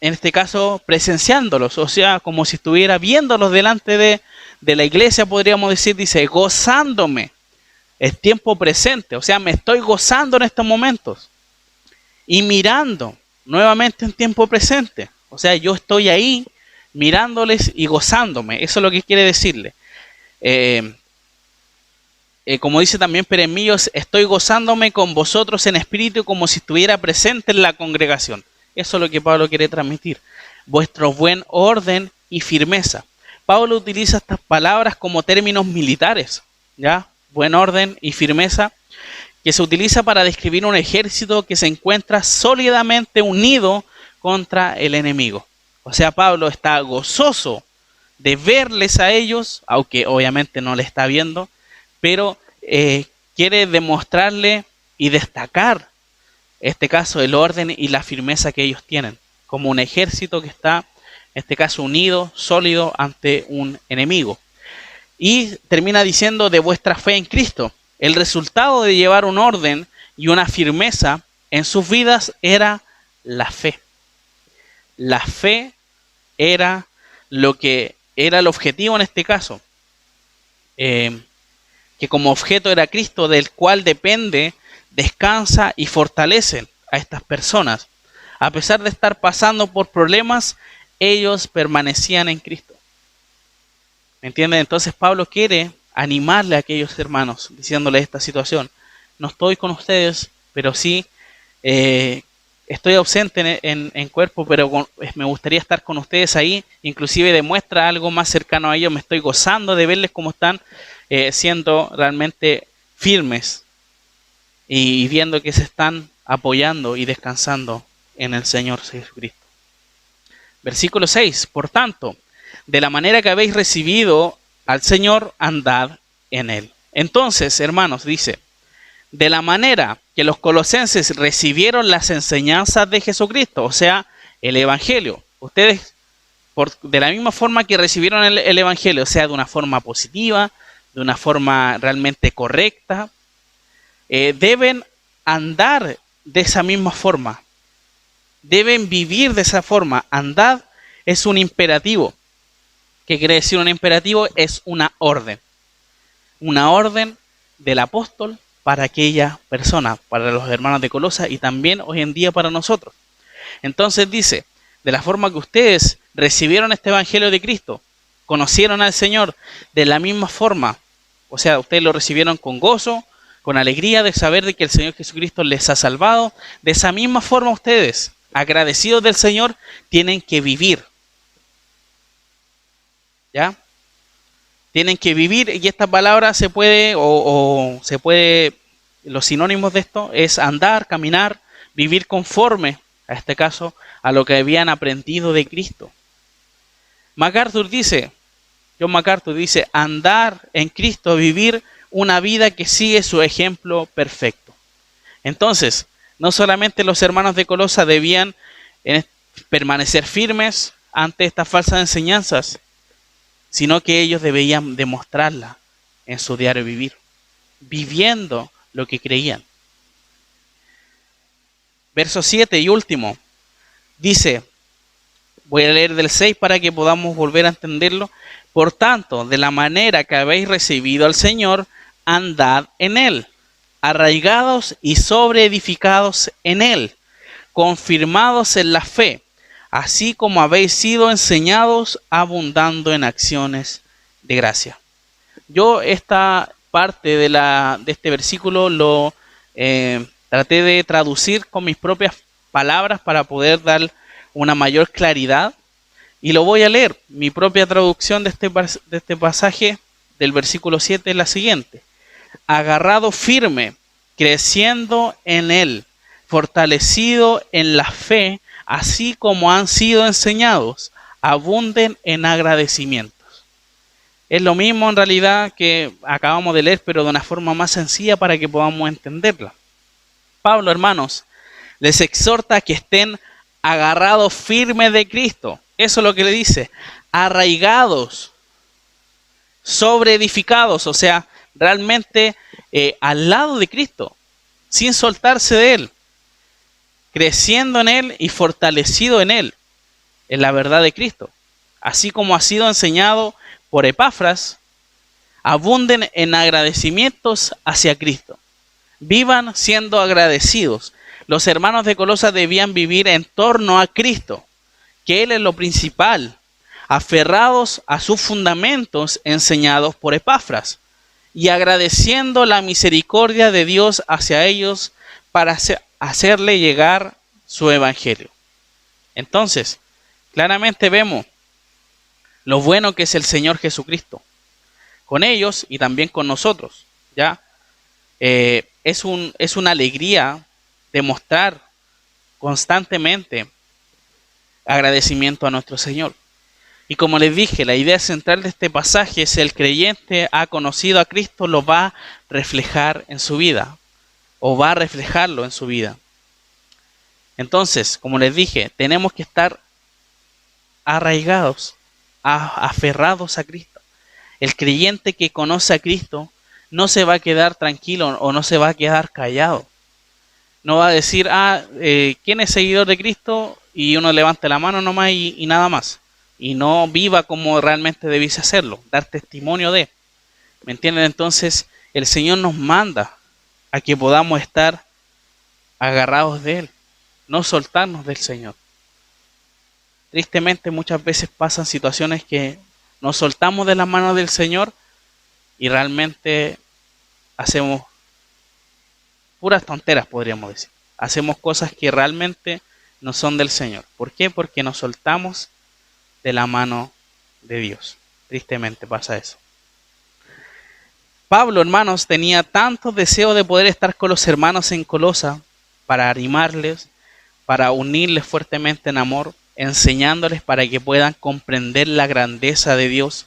en este caso, presenciándolos, o sea, como si estuviera viéndolos delante de la iglesia, podríamos decir. Dice, gozándome. Es tiempo presente, o sea, me estoy gozando en estos momentos. Y mirando, nuevamente en tiempo presente. O sea, yo estoy ahí mirándoles y gozándome. Eso es lo que quiere decirle. Como dice también Peremillos, estoy gozándome con vosotros en espíritu como si estuviera presente en la congregación. Eso es lo que Pablo quiere transmitir. Vuestro buen orden y firmeza. Pablo utiliza estas palabras como términos militares, ¿ya? Buen orden y firmeza, que se utiliza para describir un ejército que se encuentra sólidamente unido contra el enemigo. O sea, Pablo está gozoso de verles a ellos, aunque obviamente no le está viendo, pero quiere demostrarle y destacar, en este caso, el orden y la firmeza que ellos tienen, como un ejército que está, en este caso, unido, sólido ante un enemigo. Y termina diciendo de vuestra fe en Cristo. El resultado de llevar un orden y una firmeza en sus vidas era la fe. La fe era lo que era el objetivo en este caso. Que como objeto era Cristo, del cual depende, descansa y fortalece a estas personas. A pesar de estar pasando por problemas, ellos permanecían en Cristo. ¿Me entienden? Entonces Pablo quiere animarle a aquellos hermanos, diciéndoles esta situación. No estoy con ustedes, pero sí estoy ausente en cuerpo, pero me gustaría estar con ustedes ahí. Inclusive demuestra algo más cercano a ellos. Me estoy gozando de verles cómo están siendo realmente firmes y viendo que se están apoyando y descansando en el Señor Jesucristo. Versículo 6. Por tanto, de la manera que habéis recibido al Señor, andad en Él. Entonces, hermanos, dice, de la manera que los colosenses recibieron las enseñanzas de Jesucristo, o sea, el Evangelio. Ustedes, de la misma forma que recibieron el Evangelio, o sea, de una forma positiva, de una forma realmente correcta, deben andar de esa misma forma. Deben vivir de esa forma. Andad es un imperativo. ¿Qué quiere decir un imperativo? Es una orden. Una orden del apóstol para aquella persona, para los hermanos de Colosa y también hoy en día para nosotros. Entonces dice, de la forma que ustedes recibieron este Evangelio de Cristo, conocieron al Señor de la misma forma, o sea, ustedes lo recibieron con gozo, con alegría de saber de que el Señor Jesucristo les ha salvado, de esa misma forma ustedes agradecidos del Señor, tienen que vivir. ¿Ya? Tienen que vivir, y esta palabra se puede, los sinónimos de esto es andar, caminar, vivir conforme, a este caso, a lo que habían aprendido de Cristo. John MacArthur dice, andar en Cristo, vivir una vida que sigue su ejemplo perfecto. Entonces, no solamente los hermanos de Colosa debían permanecer firmes ante estas falsas enseñanzas, sino que ellos debían demostrarla en su diario vivir, viviendo lo que creían. Verso 7 y último, dice, voy a leer del 6 para que podamos volver a entenderlo. Por tanto, de la manera que habéis recibido al Señor, andad en Él, arraigados y sobreedificados en Él, confirmados en la fe, así como habéis sido enseñados, abundando en acciones de gracia. Yo esta parte de este versículo lo traté de traducir con mis propias palabras para poder dar una mayor claridad, y lo voy a leer. Mi propia traducción de este pasaje del versículo 7 es la siguiente: agarrado firme, creciendo en Él, fortalecido en la fe, así como han sido enseñados, abunden en agradecimientos. Es lo mismo en realidad que acabamos de leer, pero de una forma más sencilla para que podamos entenderla. Pablo, hermanos, les exhorta a que estén agarrados firmes de Cristo. Eso es lo que le dice. Arraigados, sobreedificados, o sea, realmente al lado de Cristo, sin soltarse de Él, creciendo en Él y fortalecido en Él, en la verdad de Cristo. Así como ha sido enseñado por Epafras, abunden en agradecimientos hacia Cristo. Vivan siendo agradecidos. Los hermanos de Colosas debían vivir en torno a Cristo, que Él es lo principal, aferrados a sus fundamentos enseñados por Epafras, y agradeciendo la misericordia de Dios hacia ellos para hacerle llegar su evangelio. Entonces, claramente vemos lo bueno que es el Señor Jesucristo con ellos y también con nosotros. ¿Ya? Es una alegría demostrar constantemente agradecimiento a nuestro Señor. Y como les dije, la idea central de este pasaje es: el creyente ha conocido a Cristo, lo va a reflejar en su vida, o va a reflejarlo en su vida. Entonces, como les dije, tenemos que estar arraigados, aferrados a Cristo. El creyente que conoce a Cristo no se va a quedar tranquilo o no se va a quedar callado. No va a decir, ¿quién es seguidor de Cristo? Y uno levante la mano nomás y nada más. Y no viva como realmente debiese hacerlo, dar testimonio de. ¿Me entienden? Entonces, el Señor nos manda a que podamos estar agarrados de Él, no soltarnos del Señor. Tristemente, muchas veces pasan situaciones que nos soltamos de las manos del Señor y realmente hacemos puras tonteras, podríamos decir. Hacemos cosas que realmente no son del Señor. ¿Por qué? Porque nos soltamos de la mano de Dios. Tristemente pasa eso. Pablo, hermanos, tenía tanto deseo de poder estar con los hermanos en Colosa para animarles, para unirles fuertemente en amor, enseñándoles para que puedan comprender la grandeza de Dios,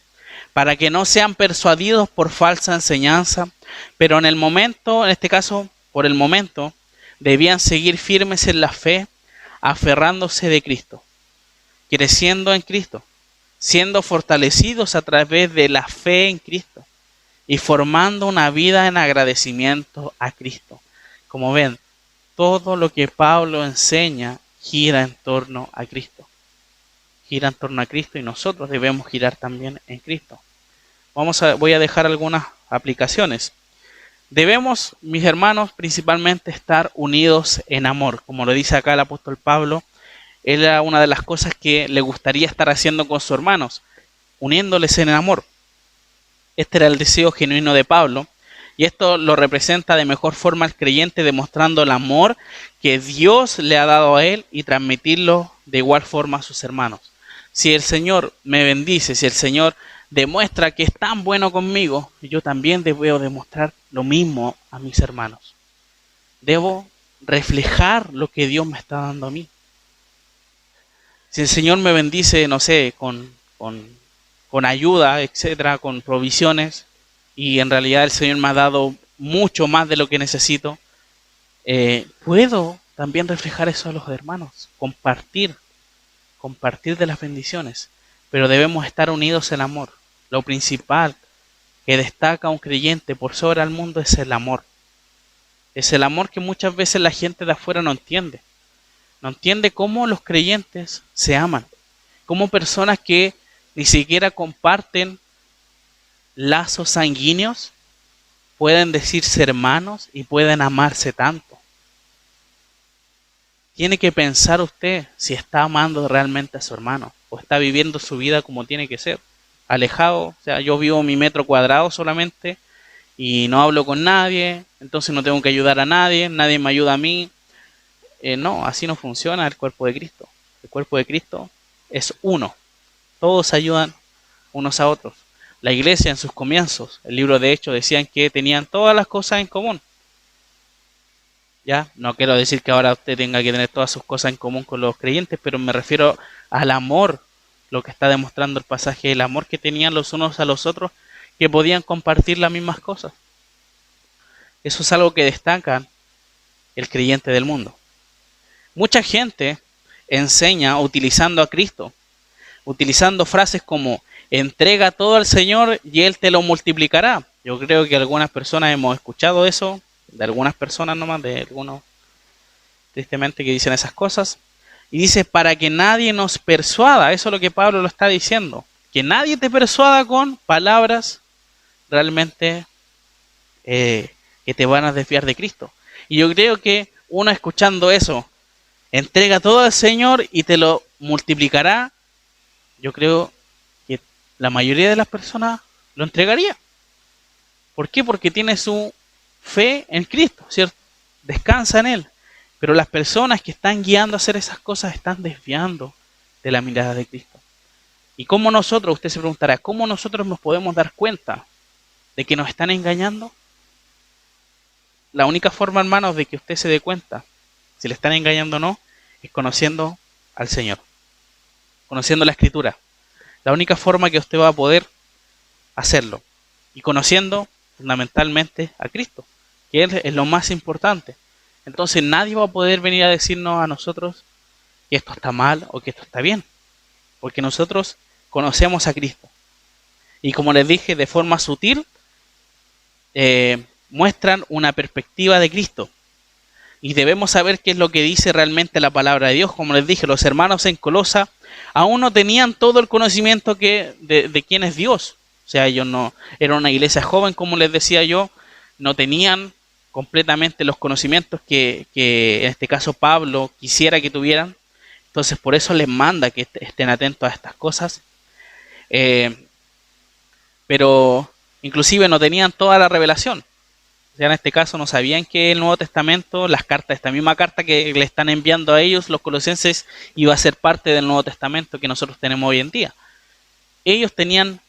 para que no sean persuadidos por falsa enseñanza, pero en este caso, por el momento, debían seguir firmes en la fe, aferrándose de Cristo, creciendo en Cristo, siendo fortalecidos a través de la fe en Cristo y formando una vida en agradecimiento a Cristo. Como ven, todo lo que Pablo enseña gira en torno a Cristo. Gira en torno a Cristo y nosotros debemos girar también en Cristo. Voy a dejar algunas aplicaciones. Debemos, mis hermanos, principalmente estar unidos en amor. Como lo dice acá el apóstol Pablo, era una de las cosas que le gustaría estar haciendo con sus hermanos, uniéndoles en amor. Este era el deseo genuino de Pablo, Y esto lo representa de mejor forma al creyente, demostrando el amor que Dios le ha dado a él y transmitirlo de igual forma a sus hermanos. Si el Señor me bendice, si el Señor demuestra que es tan bueno conmigo, yo también debo demostrar lo mismo a mis hermanos. Debo reflejar lo que Dios me está dando a mí. Si el Señor me bendice, no sé, con ayuda, etcétera, con provisiones, y en realidad el Señor me ha dado mucho más de lo que necesito, puedo también reflejar eso a los hermanos, compartir de las bendiciones, pero debemos estar unidos en amor. Lo principal que destaca a un creyente por sobre el mundo es el amor. Es el amor que muchas veces la gente de afuera no entiende. No entiende cómo los creyentes se aman, cómo personas que ni siquiera comparten lazos sanguíneos pueden decirse hermanos y pueden amarse tanto. Tiene que pensar usted si está amando realmente a su hermano o está viviendo su vida como tiene que ser, alejado. O sea, yo vivo mi metro cuadrado solamente y no hablo con nadie, entonces no tengo que ayudar a nadie, nadie me ayuda a mí. No, así no funciona el cuerpo de Cristo. El cuerpo de Cristo es uno. Todos ayudan unos a otros. La iglesia en sus comienzos, el libro de Hechos, decían que tenían todas las cosas en común. Ya, no quiero decir que ahora usted tenga que tener todas sus cosas en común con los creyentes, pero me refiero al amor, lo que está demostrando el pasaje, el amor que tenían los unos a los otros, que podían compartir las mismas cosas. Eso es algo que destaca el creyente del mundo. Mucha gente enseña utilizando a Cristo, utilizando frases como entrega todo al Señor y Él te lo multiplicará. Yo creo que algunas personas hemos escuchado eso, de algunas personas nomás, de algunos tristemente que dicen esas cosas. Y dice, para que nadie nos persuada, eso es lo que Pablo lo está diciendo, que nadie te persuada con palabras realmente que te van a desviar de Cristo. Y yo creo que uno escuchando eso, entrega todo al Señor y te lo multiplicará, yo creo que la mayoría de las personas lo entregaría. ¿Por qué? Porque tiene su fe en Cristo, ¿cierto? Descansa en Él. Pero las personas que están guiando a hacer esas cosas están desviando de la mirada de Cristo. ¿Y cómo nosotros, usted se preguntará, cómo nosotros nos podemos dar cuenta de que nos están engañando? La única forma, hermanos, de que usted se dé cuenta si le están engañando o no, es conociendo al Señor, conociendo la Escritura. La única forma que usted va a poder hacerlo. Y conociendo fundamentalmente a Cristo, que Él es lo más importante. Entonces nadie va a poder venir a decirnos a nosotros que esto está mal o que esto está bien, porque nosotros conocemos a Cristo. Y como les dije, de forma sutil, muestran una perspectiva de Cristo. Y debemos saber qué es lo que dice realmente la palabra de Dios. Como les dije, los hermanos en Colosa aún no tenían todo el conocimiento de quién es Dios. O sea, ellos no, era una iglesia joven, como les decía yo, no tenían completamente los conocimientos que en este caso Pablo quisiera que tuvieran. Entonces por eso les manda que estén atentos a estas cosas. Pero inclusive no tenían toda la revelación. O sea, en este caso no sabían que el Nuevo Testamento, las cartas, esta misma carta que le están enviando a ellos, los colosenses, iba a ser parte del Nuevo Testamento que nosotros tenemos hoy en día. Ellos tenían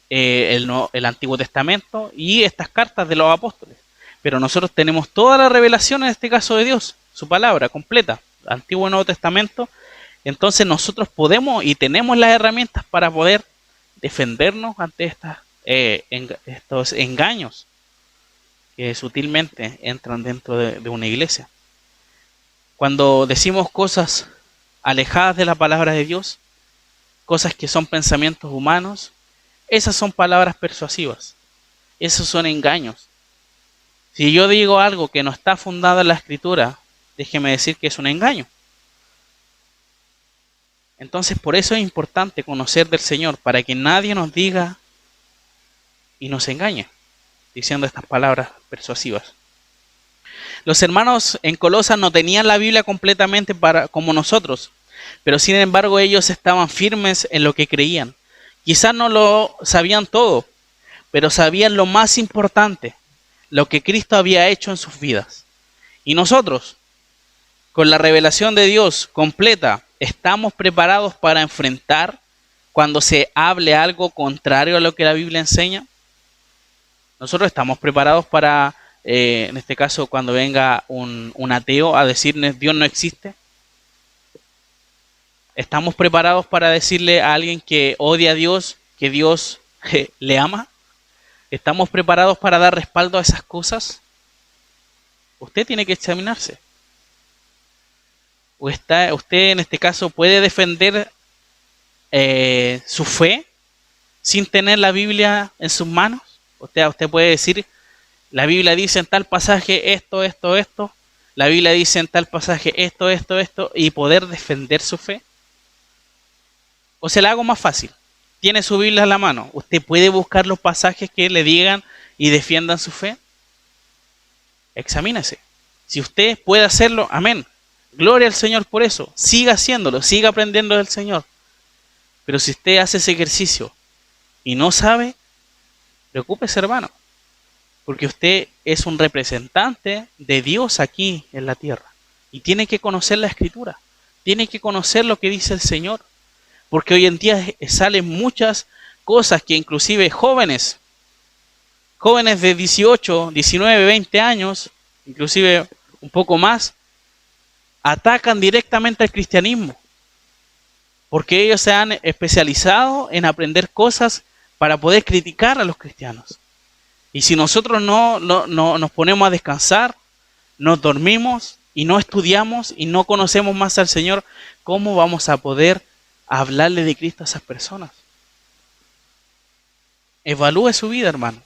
el Antiguo Testamento y estas cartas de los apóstoles. Pero nosotros tenemos toda la revelación en este caso de Dios, su palabra completa, Antiguo y Nuevo Testamento. Entonces nosotros podemos y tenemos las herramientas para poder defendernos ante estos engaños que sutilmente entran dentro de una iglesia. Cuando decimos cosas alejadas de la palabra de Dios, cosas que son pensamientos humanos, esas son palabras persuasivas, esos son engaños. Si yo digo algo que no está fundado en la Escritura, déjeme decir que es un engaño. Entonces por eso es importante conocer del Señor, para que nadie nos diga y nos engañe, diciendo estas palabras persuasivas. Los hermanos en Colosas no tenían la Biblia completamente como nosotros, pero sin embargo ellos estaban firmes en lo que creían. Quizás no lo sabían todo, pero sabían lo más importante, lo que Cristo había hecho en sus vidas. Y nosotros, con la revelación de Dios completa, ¿estamos preparados para enfrentar cuando se hable algo contrario a lo que la Biblia enseña? Nosotros estamos preparados para, en este caso, cuando venga un ateo a decirnos Dios no existe. ¿Estamos preparados para decirle a alguien que odia a Dios que Dios le ama? ¿Estamos preparados para dar respaldo a esas cosas? Usted tiene que examinarse. Usted en este caso puede defender su fe sin tener la Biblia en sus manos. Usted puede decir, la Biblia dice en tal pasaje esto, esto, esto. La Biblia dice en tal pasaje esto, esto, esto. Y poder defender su fe. O se la hago más fácil. Tiene su Biblia en la mano. Usted puede buscar los pasajes que le digan y defiendan su fe. Examínese. Si usted puede hacerlo, amén. Gloria al Señor por eso. Siga haciéndolo, siga aprendiendo del Señor. Pero si usted hace ese ejercicio y no sabe, preocúpese, hermano. Porque usted es un representante de Dios aquí en la tierra. Y tiene que conocer la Escritura. Tiene que conocer lo que dice el Señor. Porque hoy en día salen muchas cosas que inclusive jóvenes de 18, 19, 20 años, inclusive un poco más, atacan directamente al cristianismo. Porque ellos se han especializado en aprender cosas para poder criticar a los cristianos. Y si nosotros no nos ponemos a descansar, nos dormimos y no estudiamos y no conocemos más al Señor, ¿cómo vamos a poder hablarle de Cristo a esas personas? Evalúe su vida, hermano.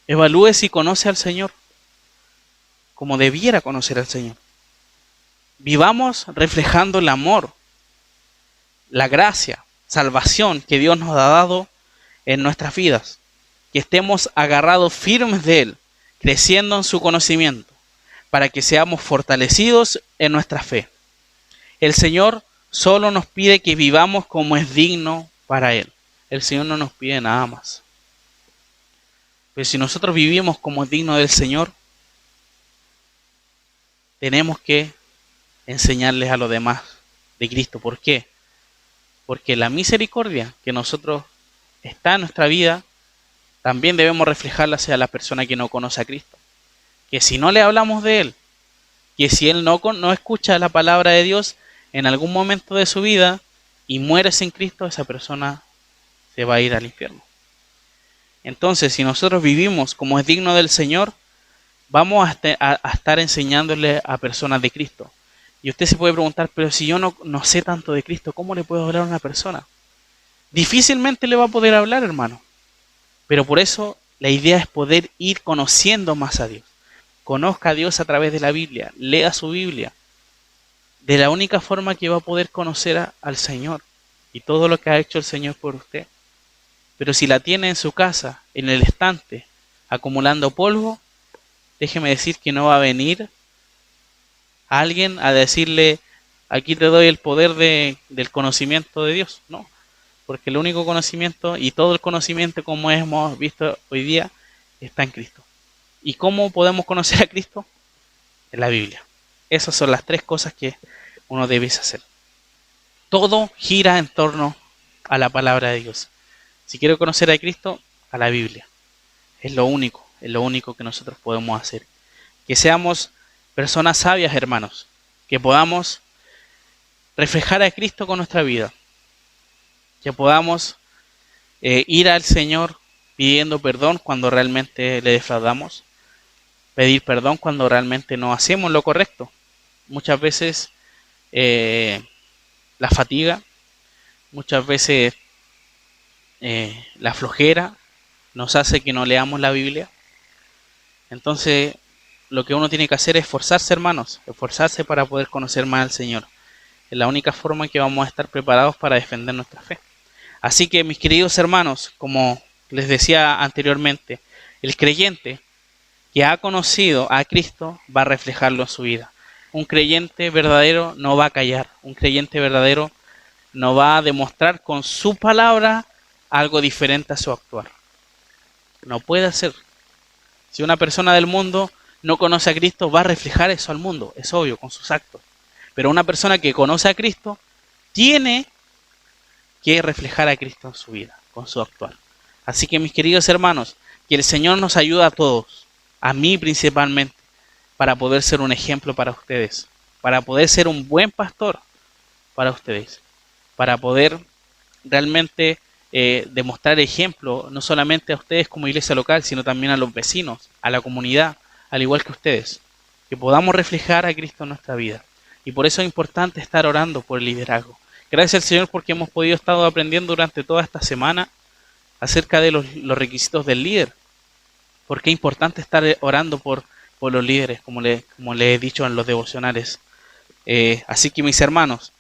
Evalúe si conoce al Señor como debiera conocer al Señor. Vivamos reflejando el amor, la gracia, salvación que Dios nos ha dado en nuestras vidas. Que estemos agarrados firmes de Él, creciendo en su conocimiento, para que seamos fortalecidos en nuestra fe. El Señor solo nos pide que vivamos como es digno para Él. El Señor no nos pide nada más. Pero si nosotros vivimos como es digno del Señor, tenemos que enseñarles a los demás de Cristo. ¿Por qué? Porque la misericordia que nosotros está en nuestra vida, también debemos reflejarla hacia la persona que no conoce a Cristo. Que si no le hablamos de Él, que si Él no escucha la palabra de Dios en algún momento de su vida y muere sin Cristo, esa persona se va a ir al infierno. Entonces, si nosotros vivimos como es digno del Señor, vamos a estar enseñándole a personas de Cristo. Y usted se puede preguntar, pero si yo no sé tanto de Cristo, ¿cómo le puedo hablar a una persona? Difícilmente le va a poder hablar, hermano. Pero por eso la idea es poder ir conociendo más a Dios. Conozca a Dios a través de la Biblia, lea su Biblia. De la única forma que va a poder conocer al Señor y todo lo que ha hecho el Señor por usted. Pero si la tiene en su casa, en el estante, acumulando polvo, déjeme decir que no va a venir alguien a decirle, aquí te doy el poder del conocimiento de Dios. No, porque el único conocimiento y todo el conocimiento, como hemos visto hoy día, está en Cristo. ¿Y cómo podemos conocer a Cristo? En la Biblia. Esas son las tres cosas que uno debe hacer. Todo gira en torno a la palabra de Dios. Si quiero conocer a Cristo, a la Biblia. Es lo único que nosotros podemos hacer. Que seamos personas sabias, hermanos. Que podamos reflejar a Cristo con nuestra vida. Que podamos ir al Señor pidiendo perdón cuando realmente le defraudamos. Pedir perdón cuando realmente no hacemos lo correcto. Muchas veces la fatiga, muchas veces la flojera nos hace que no leamos la Biblia. Entonces, lo que uno tiene que hacer es esforzarse, hermanos, esforzarse para poder conocer más al Señor. Es la única forma en que vamos a estar preparados para defender nuestra fe. Así que, mis queridos hermanos, como les decía anteriormente, el creyente que ha conocido a Cristo va a reflejarlo en su vida. Un creyente verdadero no va a callar. Un creyente verdadero no va a demostrar con su palabra algo diferente a su actuar. No puede hacer. Si una persona del mundo no conoce a Cristo, va a reflejar eso al mundo, es obvio, con sus actos. Pero una persona que conoce a Cristo tiene que reflejar a Cristo en su vida, con su actuar. Así que mis queridos hermanos, que el Señor nos ayude a todos, a mí principalmente, para poder ser un ejemplo para ustedes, para poder ser un buen pastor para ustedes, para poder realmente demostrar ejemplo, no solamente a ustedes como iglesia local, sino también a los vecinos, a la comunidad, al igual que ustedes, que podamos reflejar a Cristo en nuestra vida. Y por eso es importante estar orando por el liderazgo. Gracias al Señor porque hemos podido estar aprendiendo durante toda esta semana acerca de los requisitos del líder. Porque es importante estar orando por los líderes, como le he dicho en los devocionales. Así que mis hermanos,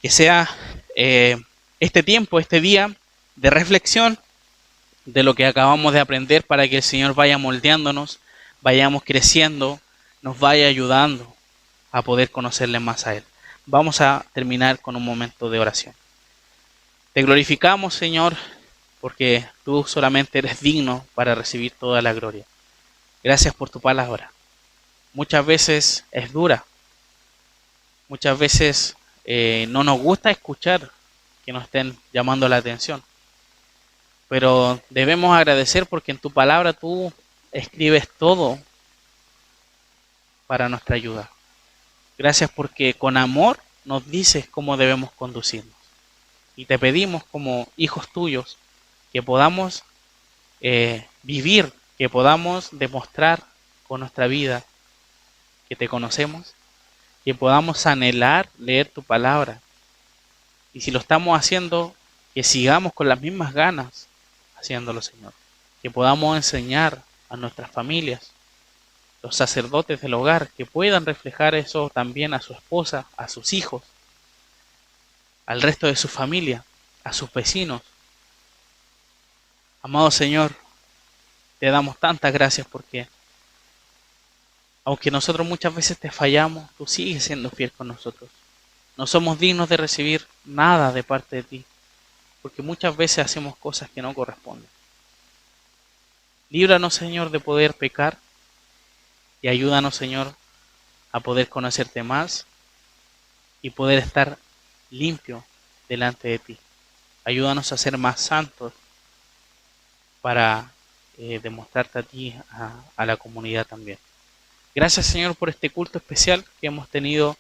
que sea este tiempo, este día de reflexión de lo que acabamos de aprender para que el Señor vaya moldeándonos, vayamos creciendo, nos vaya ayudando a poder conocerle más a Él. Vamos a terminar con un momento de oración. Te glorificamos, Señor, porque tú solamente eres digno para recibir toda la gloria. Gracias por tu palabra. Muchas veces es dura, muchas veces no nos gusta escuchar que nos estén llamando la atención, pero debemos agradecer porque en tu palabra tú escribes todo para nuestra ayuda. Gracias porque con amor nos dices cómo debemos conducirnos. Y te pedimos como hijos tuyos que podamos vivir, que podamos demostrar con nuestra vida que te conocemos, que podamos anhelar leer tu palabra. Y si lo estamos haciendo, que sigamos con las mismas ganas haciéndolo, Señor. Que podamos enseñar a nuestras familias, los sacerdotes del hogar, que puedan reflejar eso también a su esposa, a sus hijos, al resto de su familia, a sus vecinos. Amado Señor, te damos tantas gracias porque aunque nosotros muchas veces te fallamos, tú sigues siendo fiel con nosotros. No somos dignos de recibir nada de parte de ti, porque muchas veces hacemos cosas que no corresponden. Líbranos, Señor, de poder pecar y ayúdanos, Señor, a poder conocerte más y poder estar limpio delante de ti. Ayúdanos a ser más santos para demostrarte a ti, a la comunidad también. Gracias, Señor, por este culto especial que hemos tenido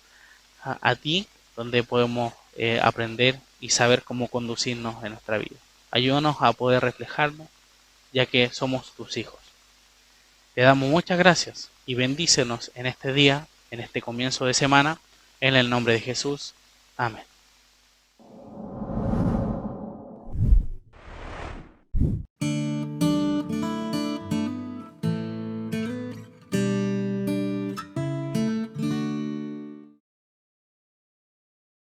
a ti, donde podemos aprender y saber cómo conducirnos en nuestra vida. Ayúdanos a poder reflejarnos, ya que somos tus hijos. Te damos muchas gracias y bendícenos en este día, en este comienzo de semana, en el nombre de Jesús. Amén.